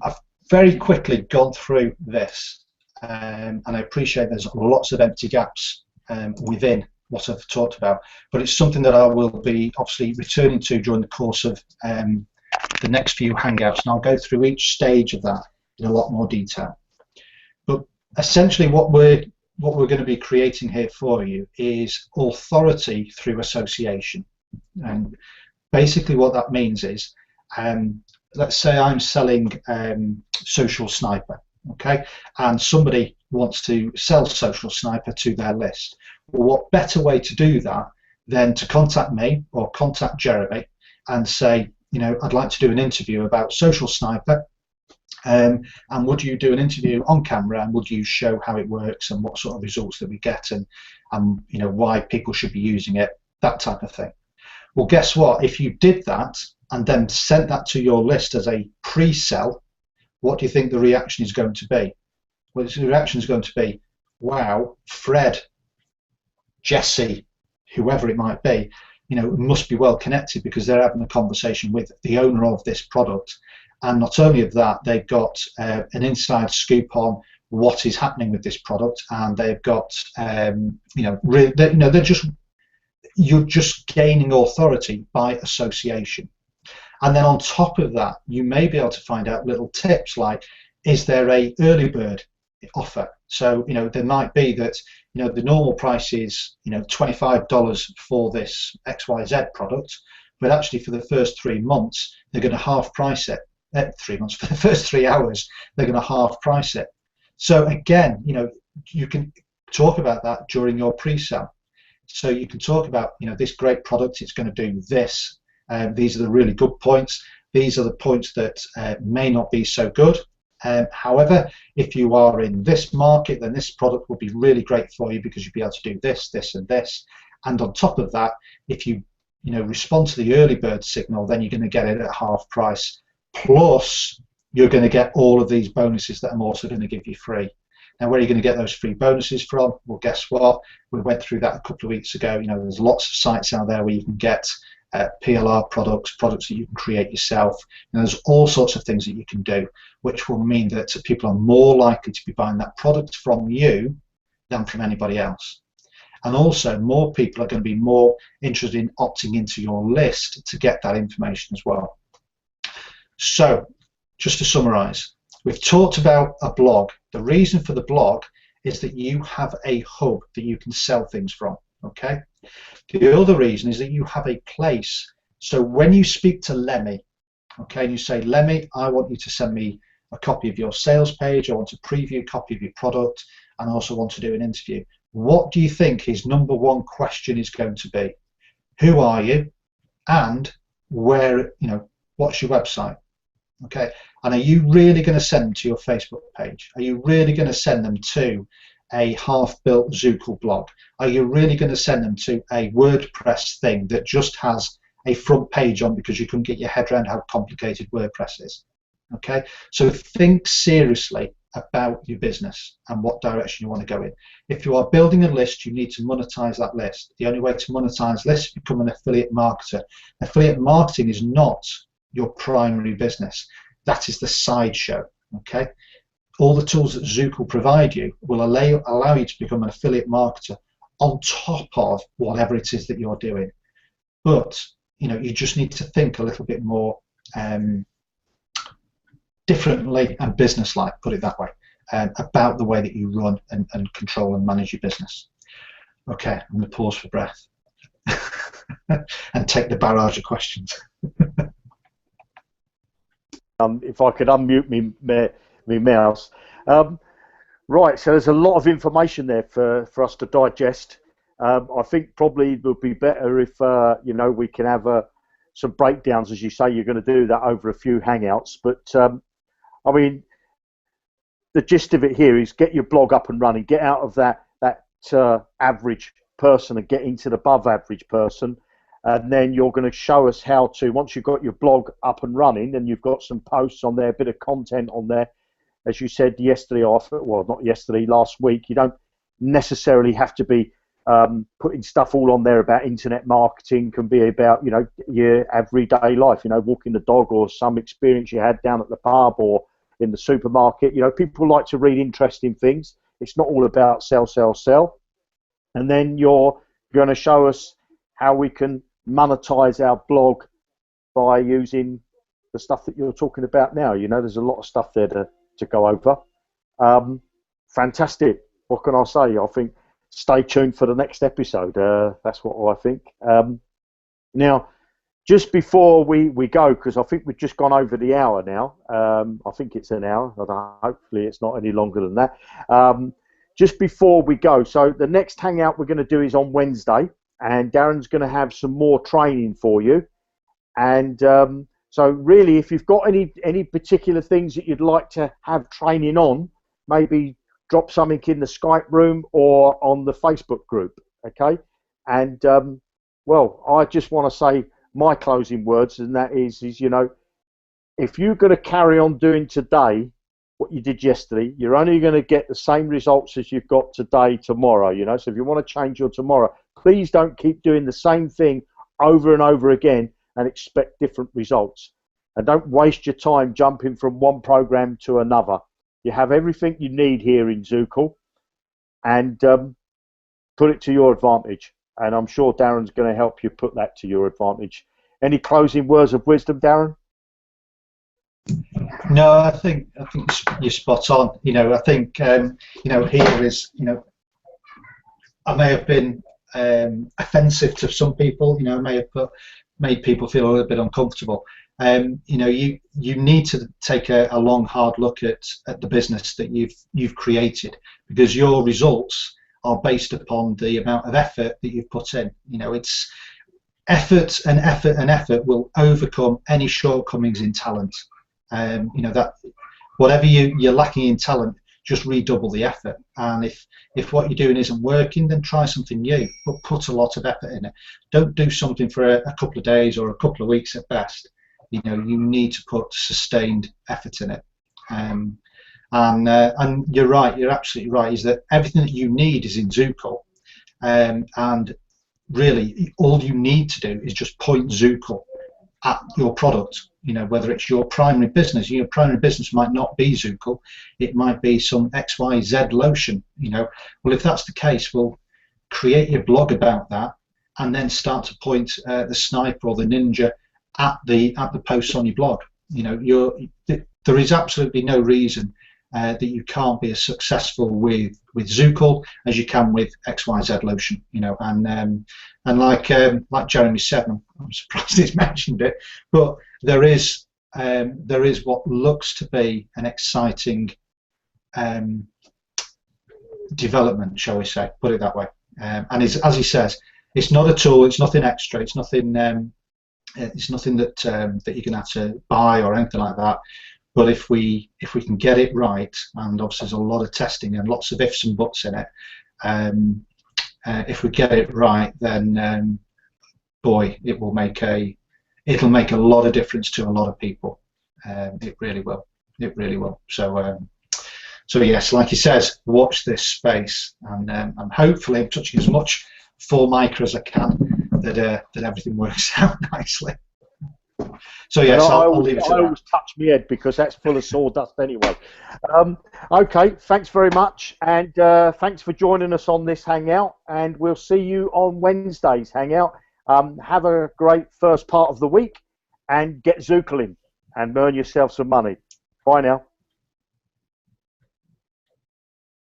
I've very quickly gone through this, and I appreciate there's lots of empty gaps within what I've talked about, but it's something that I will be obviously returning to during the course of the next few Hangouts, and I'll go through each stage of that in a lot more detail. But essentially what we're going to be creating here for you is authority through association. And basically what that means is, let's say I'm selling Social Sniper, okay, and somebody wants to sell Social Sniper to their list. Well, what better way to do that than to contact me or contact Jeremy and say, you know, I'd like to do an interview about Social Sniper, and would you do an interview on camera, and would you show how it works and what sort of results that we get, and you know, why people should be using it, that type of thing. Well, guess what? If you did that and then sent that to your list as a pre-sell, what do you think the reaction is going to be? Well, the reaction is going to be, wow, Fred, Jesse, whoever it might be, you know, must be well connected because they're having a conversation with the owner of this product. And not only of that, they've got an inside scoop on what is happening with this product, and they've got, you know, you're just gaining authority by association. And then on top of that, you may be able to find out little tips like, is there a early bird offer? So, there might be that, the normal price is, $25 for this XYZ product, but actually for the first 3 months, they're going to half price it. 3 months, for the first 3 hours, they're going to half price it. So again, you can talk about that during your pre-sale. So you can talk about, this great product, it's going to do this. These are the really good points. These are the points that may not be so good. However, if you are in this market, then this product will be really great for you because you'll be able to do this, this, and this. And on top of that, if you respond to the early bird signal, then you're going to get it at half price. Plus, you're going to get all of these bonuses that I'm also going to give you free. Now, where are you going to get those free bonuses from? Well, guess what? We went through that a couple of weeks ago. There's lots of sites out there where you can get PLR products that you can create yourself. And there's all sorts of things that you can do, which will mean that people are more likely to be buying that product from you than from anybody else. And also, more people are going to be more interested in opting into your list to get that information as well. So, just to summarize, we've talked about a blog. The reason for the blog is that you have a hub that you can sell things from, okay? The other reason is that you have a place. So when you speak to Lemmy, okay, and you say, Lemmy, I want you to send me a copy of your sales page, I want to preview a copy of your product, and I also want to do an interview. What do you think his number one question is going to be? Who are you? And where, what's your website? Okay, and are you really going to send them to your Facebook page? Are you really going to send them to a half-built Zukul blog? Are you really going to send them to a WordPress thing that just has a front page on because you couldn't get your head around how complicated WordPress is? Okay, so think seriously about your business and what direction you want to go in. If you are building a list, you need to monetize that list. The only way to monetize lists is become an affiliate marketer. Affiliate marketing is not your primary business. That is the sideshow, okay? All the tools that Zukul provide you will allow you to become an affiliate marketer on top of whatever it is that you're doing. But, you just need to think a little bit more differently and business-like, put it that way, about the way that you run and control and manage your business. Okay, I'm going to pause for breath and take the barrage of questions. If I could unmute me mouse. Right, so there's a lot of information there for us to digest. I think probably it would be better if we can have some breakdowns, as you say. You're going to do that over a few Hangouts, but I mean, the gist of it here is get your blog up and running, get out of that average person and get into the above average person. And then you're going to show us how to, once you've got your blog up and running and you've got some posts on there, a bit of content on there, as you said yesterday, not yesterday, last week, you don't necessarily have to be putting stuff all on there about internet marketing. Can be about, your everyday life, walking the dog or some experience you had down at the pub or in the supermarket. People like to read interesting things. It's not all about sell, sell, sell. And then you're going to show us how we can monetize our blog by using the stuff that you're talking about now. There's a lot of stuff there to go over. Fantastic. What can I say? I think stay tuned for the next episode. That's what I think. Now, just before we go, because I think we've just gone over the hour now. I think it's an hour. Hopefully it's not any longer than that. Just before we go, so the next Hangout we're going to do is on Wednesday. And Darren's going to have some more training for you. And so really, if you've got any particular things that you'd like to have training on, maybe drop something in the Skype room or on the Facebook group, okay? And, well, I just want to say my closing words, and that is if you're going to carry on doing today what you did yesterday, you're only going to get the same results as you've got today, tomorrow, So if you want to change your tomorrow, please don't keep doing the same thing over and over again and expect different results. And don't waste your time jumping from one program to another. You have everything you need here in Zukul, and put it to your advantage. And I'm sure Darren's going to help you put that to your advantage. Any closing words of wisdom, Darren? No, I think you're spot on. You know, I think you know, here is, you know, I may have been offensive to some people. You know, I may have made people feel a little bit uncomfortable. You know, you need to take a long, hard look at the business that you've created, because your results are based upon the amount of effort that you've put in. You know, it's effort and effort and effort will overcome any shortcomings in talent. You know, that whatever you're lacking in talent, just redouble the effort. And if what you're doing isn't working, then try something new, but put a lot of effort in it. Don't do something for a couple of days or a couple of weeks at best. You know, you need to put sustained effort in it. And you're right, you're absolutely right, is that everything that you need is in Zukul. And really, all you need to do is just point Zukul at your product. You know, whether it's your primary business, your primary business might not be Zukul, it might be some XYZ lotion. You know, well, if that's the case, we'll create your blog about that, and then start to point the sniper or the ninja at the posts on your blog. You know, there is absolutely no reason that you can't be as successful with Zukul as you can with XYZ lotion. You know, and like Jeremy said, I'm surprised he's mentioned it, but there is what looks to be an exciting development, shall we say? Put it that way. And as he says, it's not a tool. It's nothing extra. It's nothing. It's nothing that that you're going to have to buy or anything like that. But if we can get it right, and obviously there's a lot of testing and lots of ifs and buts in it, if we get it right, then boy, it'll make a lot of difference to a lot of people. It really will. It really will. So yes, like he says, watch this space, and hopefully I'm touching as much full micro as I can, that everything works out nicely. So yes, I'll leave it to that. I always touch my head because that's full of sawdust anyway. Okay, thanks very much, and thanks for joining us on this Hangout, and we'll see you on Wednesday's Hangout. Have a great first part of the week, and get Zukul in and earn yourself some money. Bye now.